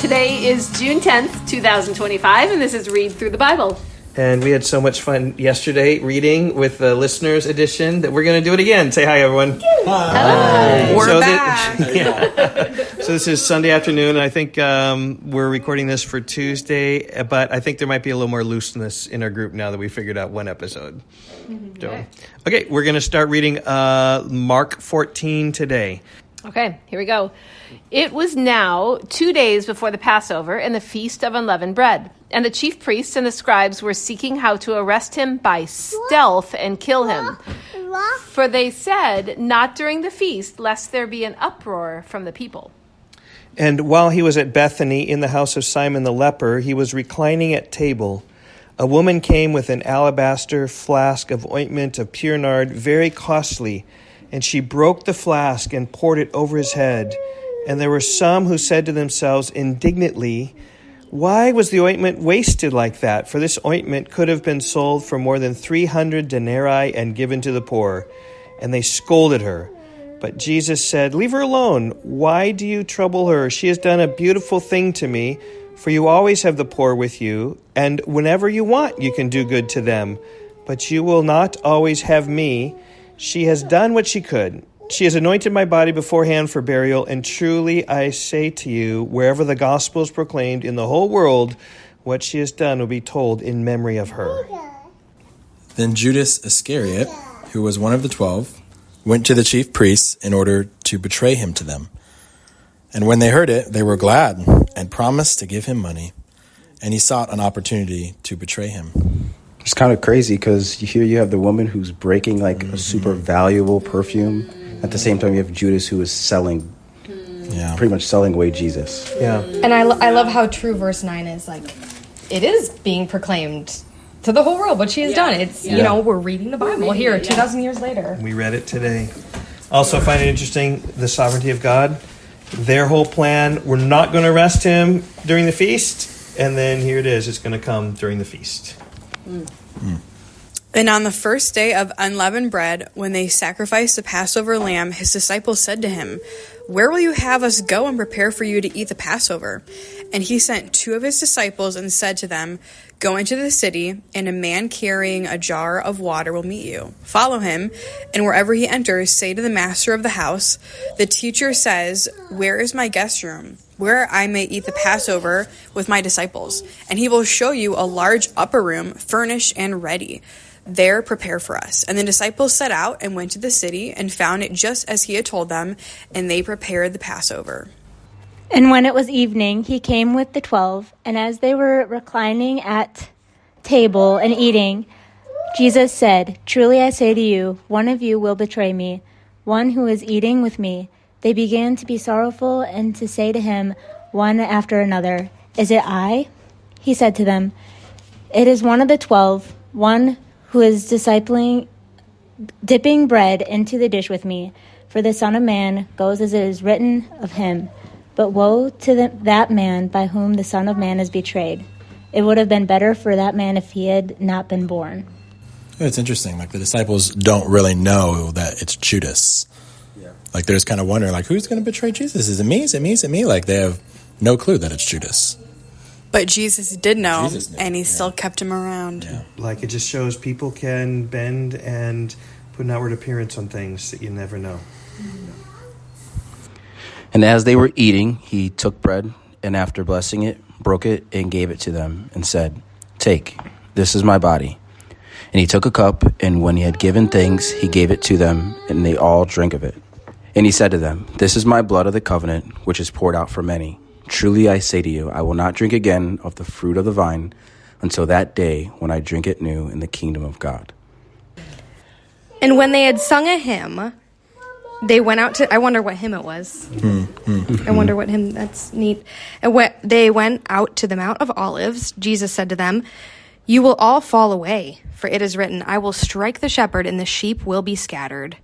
Today is June 10th, 2025, and this is Read Through the Bible. And we had so much fun yesterday reading with the listeners edition that we're going to do it again. Say hi, everyone. Hi. We're back. So this is Sunday afternoon, and I think we're recording this for Tuesday, but I think there might be a little more looseness in our group now that we figured out one episode. Okay, we're going to start reading Mark 14 today. Okay, here we go. It was now 2 days before the Passover and the Feast of Unleavened Bread. And the chief priests and the scribes were seeking how to arrest him by stealth and kill him. For they said, not during the feast, lest there be an uproar from the people. And while he was at Bethany in the house of Simon the leper, he was reclining at table. A woman came with an alabaster flask of ointment of pure nard, very costly, and she broke the flask and poured it over his head. And there were some who said to themselves indignantly, "Why was the ointment wasted like that? For this ointment could have been sold for more than 300 denarii and given to the poor." And they scolded her. But Jesus said, "Leave her alone. Why do you trouble her? She has done a beautiful thing to me. For you always have the poor with you, and whenever you want, you can do good to them. But you will not always have me. She has done what she could. She has anointed my body beforehand for burial, and truly I say to you, wherever the gospel is proclaimed in the whole world, what she has done will be told in memory of her." Then Judas Iscariot, who was one of the 12, went to the chief priests in order to betray him to them. And when they heard it, they were glad and promised to give him money. And he sought an opportunity to betray him. It's kind of crazy because here you have the woman who's breaking like a super valuable perfume. At the same time, you have Judas who is selling, pretty much selling away Jesus. Yeah. And I love how true verse 9 is. Like, it is being proclaimed to the whole world what she has done. It's, you know, we're reading the Bible here 2,000 years later. We read it today. Also find it interesting, the sovereignty of God. Their whole plan, we're not going to arrest him during the feast. And then here it is, it's going to come during the feast. And on the first day of unleavened bread, when they sacrificed the Passover lamb, his disciples said to him, "Where will you have us go and prepare for you to eat the Passover?" And he sent 2 of his disciples and said to them, "Go into the city, and a man carrying a jar of water will meet you. Follow him, and wherever he enters, say to the master of the house, 'The teacher says, where is my guest room, where I may eat the Passover with my disciples?' And he will show you a large upper room, furnished and ready. There prepare for us." And the disciples set out and went to the city and found it just as he had told them, and they prepared the Passover. And when it was evening, he came with the 12, and as they were reclining at table and eating, Jesus said, "Truly I say to you, one of you will betray me, one who is eating with me." They began to be sorrowful and to say to him one after another, "Is it I?" He said to them, "It is one of the 12, one who is dipping bread into the dish with me. For the Son of Man goes as it is written of him. But woe to that man by whom the Son of Man is betrayed. It would have been better for that man if he had not been born." It's interesting. Like, the disciples don't really know that it's Judas. Yeah. Like, they're just kind of wondering, like, who's going to betray Jesus? Is it me? Is it me? Is it me? Like, they have no clue that it's Judas. But Jesus did know, Jesus knew, and he still kept him around. Yeah. Like, it just shows people can bend and put an outward appearance on things that you never know. And as they were eating, he took bread, and after blessing it, broke it and gave it to them, and said, "Take, this is my body." And he took a cup, and when he had given thanks, he gave it to them, and they all drank of it. And he said to them, "This is my blood of the covenant, which is poured out for many. Truly I say to you, I will not drink again of the fruit of the vine until that day when I drink it new in the kingdom of God." And when they had sung a hymn, they went out to... I wonder what hymn it was. I wonder what hymn... That's neat. And they went out to the Mount of Olives. Jesus said to them, "You will all fall away, for it is written, I will strike the shepherd, and the sheep will be scattered."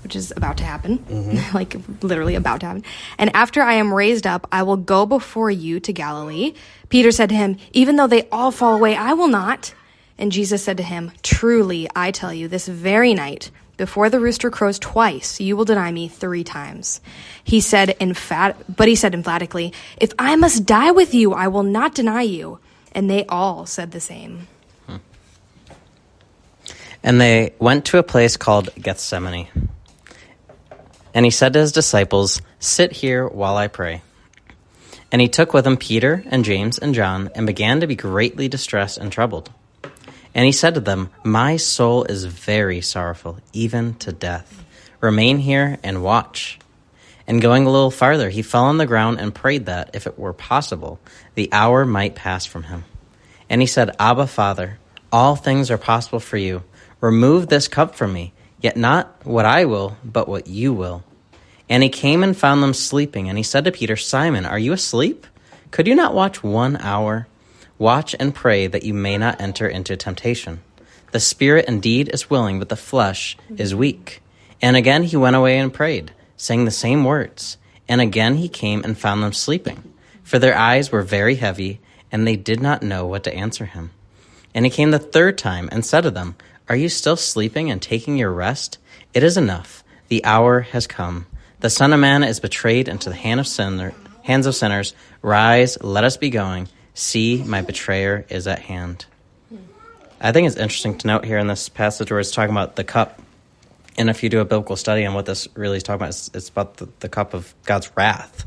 Which is about to happen, like literally about to happen. "And after I am raised up, I will go before you to Galilee." Peter said to him, "Even though they all fall away, I will not." And Jesus said to him, "Truly, I tell you, this very night, before the rooster crows twice, you will deny me 3 times. He said emphatically, if I must die with you, I will not deny you. And they all said the same. And they went to a place called Gethsemane. And he said to his disciples, sit here while I pray. And he took with him Peter and James and John and began to be greatly distressed and troubled. And he said to them, my soul is very sorrowful, even to death. Remain here and watch. And going a little farther, he fell on the ground and prayed that, if it were possible, the hour might pass from him. And he said, Abba, Father, all things are possible for you. Remove this cup from me, yet not what I will, but what you will. And he came and found them sleeping. And he said to Peter, Simon, are you asleep? Could you not watch 1 hour? Watch and pray that you may not enter into temptation. The spirit indeed is willing, but the flesh is weak. And again he went away and prayed, saying the same words. And again he came and found them sleeping, for their eyes were very heavy, and they did not know what to answer him. And he came the 3rd time and said to them, are you still sleeping and taking your rest? It is enough. The hour has come. The Son of Man is betrayed into the hands of sinners. Rise, let us be going. See, my betrayer is at hand. I think it's interesting to note here in this passage where it's talking about the cup. And if you do a biblical study on what this really is talking about, it's about the cup of God's wrath.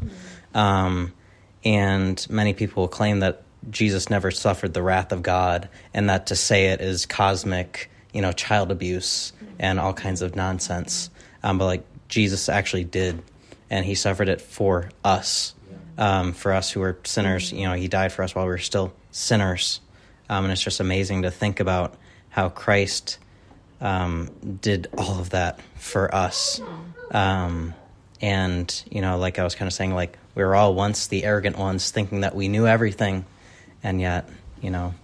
And many people will claim that Jesus never suffered the wrath of God, and that to say it is cosmic, child abuse and all kinds of nonsense. But Jesus actually did, and he suffered it for us. For us who are sinners, he died for us while we were still sinners. And it's just amazing to think about how Christ did all of that for us. And, like I was kind of saying, we were all once the arrogant ones thinking that we knew everything. And yet,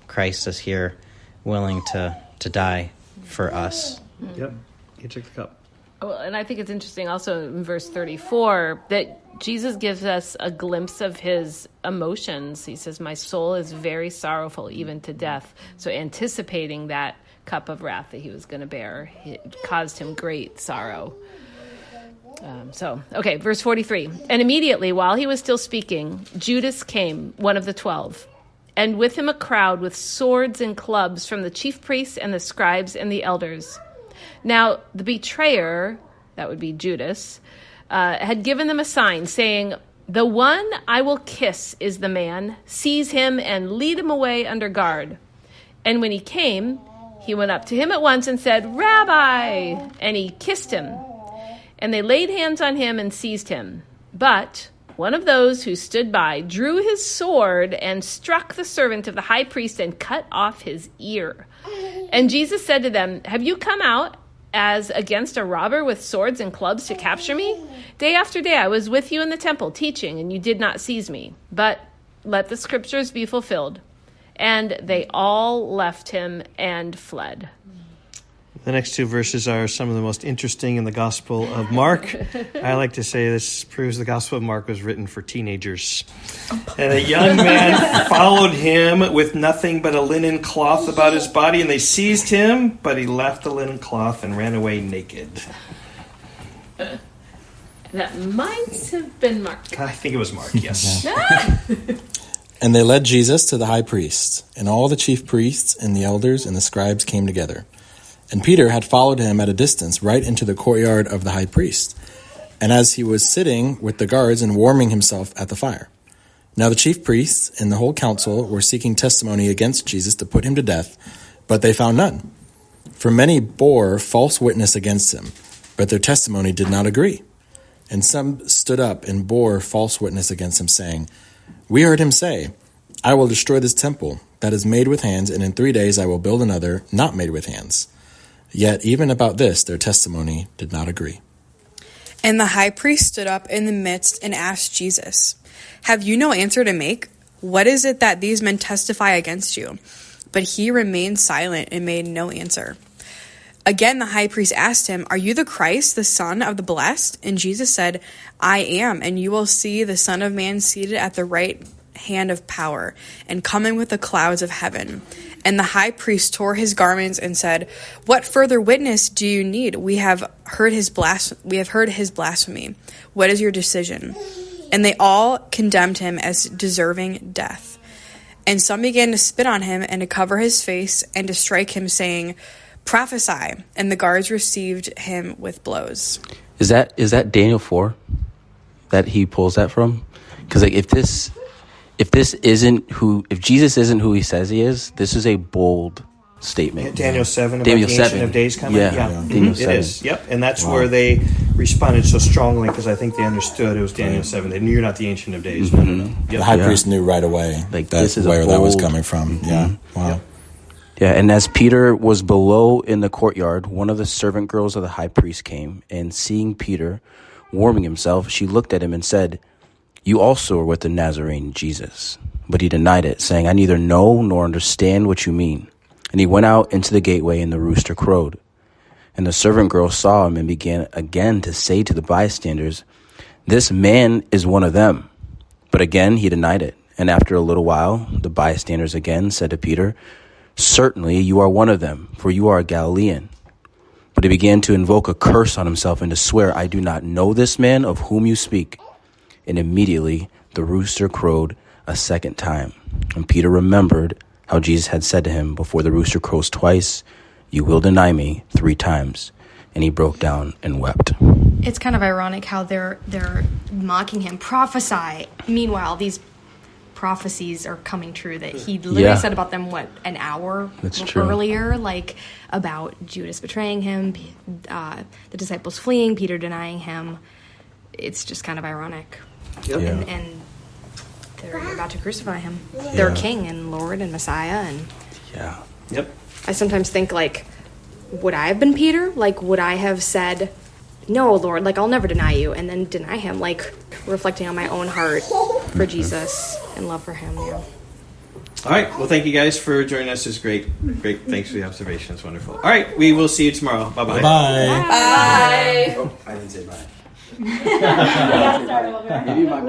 Christ is here willing to die for us. Yep, he took the cup. Well, and I think it's interesting also in verse 34 that Jesus gives us a glimpse of his emotions. He says, my soul is very sorrowful, even to death. So anticipating that cup of wrath that he was going to bear, it caused him great sorrow. Verse 43. And immediately, while he was still speaking, Judas came, one of the 12, and with him a crowd with swords and clubs from the chief priests and the scribes and the elders. Now, the betrayer, that would be Judas, had given them a sign saying, the one I will kiss is the man. Seize him and lead him away under guard. And when he came, he went up to him at once and said, Rabbi! And he kissed him. And they laid hands on him and seized him. But one of those who stood by drew his sword and struck the servant of the high priest and cut off his ear. And Jesus said to them, have you come out as against a robber with swords and clubs to capture me? Day after day I was with you in the temple teaching, and you did not seize me. But let the scriptures be fulfilled. And they all left him and fled. The next 2 verses are some of the most interesting in the Gospel of Mark. I like to say this proves the Gospel of Mark was written for teenagers. And a young man followed him with nothing but a linen cloth about his body, and they seized him, but he left the linen cloth and ran away naked. That might have been Mark. I think it was Mark, yes. And they led Jesus to the high priest, and all the chief priests and the elders and the scribes came together. And Peter had followed him at a distance right into the courtyard of the high priest, and as he was sitting with the guards and warming himself at the fire. Now the chief priests and the whole council were seeking testimony against Jesus to put him to death, but they found none. For many bore false witness against him, but their testimony did not agree. And some stood up and bore false witness against him, saying, we heard him say, I will destroy this temple that is made with hands, and in 3 days I will build another not made with hands. Yet even about this their testimony did not agree. And the high priest stood up in the midst and asked Jesus, have you no answer to make? What is it that these men testify against you? But he remained silent and made no answer. Again, the high priest asked him, are you the Christ, the Son of the Blessed? And Jesus said, I am, and you will see the Son of Man seated at the right hand of power and coming with the clouds of heaven. And the high priest tore his garments and said, "What further witness do you need? We have heard his blasphemy. What is your decision?" And they all condemned him as deserving death. And some began to spit on him and to cover his face and to strike him, saying, "Prophesy." And the guards received him with blows. Is that Daniel 4 that he pulls that from? Because like if Jesus isn't who he says he is, this is a bold statement. Daniel 7 about Daniel the 7. Ancient of Days coming? Yeah. Daniel It 7. is. Yep. And that's where they responded so strongly because I think they understood it was Daniel 7. They knew you're not the Ancient of Days. No. Yep. The high priest knew right away Like, that's this is a where that was bold- coming from. Yeah. Wow. Yep. Yeah, and as Peter was below in the courtyard, one of the servant girls of the high priest came, and seeing Peter warming himself, she looked at him and said, "You also are with the Nazarene Jesus." But he denied it, saying, "I neither know nor understand what you mean." And he went out into the gateway, and the rooster crowed. And the servant girl saw him and began again to say to the bystanders, "This man is one of them." But again he denied it. And after a little while, the bystanders again said to Peter, "Certainly you are one of them, for you are a Galilean." But he began to invoke a curse on himself and to swear, "I do not know this man of whom you speak." And immediately the rooster crowed a second time. And Peter remembered how Jesus had said to him, "Before the rooster crows twice, you will deny me 3 times." And he broke down and wept. It's kind of ironic how they're mocking him. Prophesy. Meanwhile, these prophecies are coming true that he literally said about them an hour earlier, like about Judas betraying him, the disciples fleeing, Peter denying him. It's just kind of ironic. Yep. Yeah. And they're about to crucify him, their king and Lord and Messiah. And Yeah. Yep. I sometimes think, like, would I have been Peter? Like, would I have said, "No, Lord, like, I'll never deny you," and then deny him, like, reflecting on my own heart for Jesus and love for him? Yeah. All right. Well, thank you guys for joining us. It's great. Thanks for the observations. Wonderful. All right. We will see you tomorrow. Bye-bye. Bye. Oh, I didn't say bye. Maybe my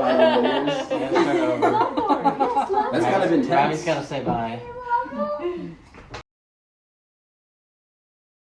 That's kind of intense. Robbie's got to say bye.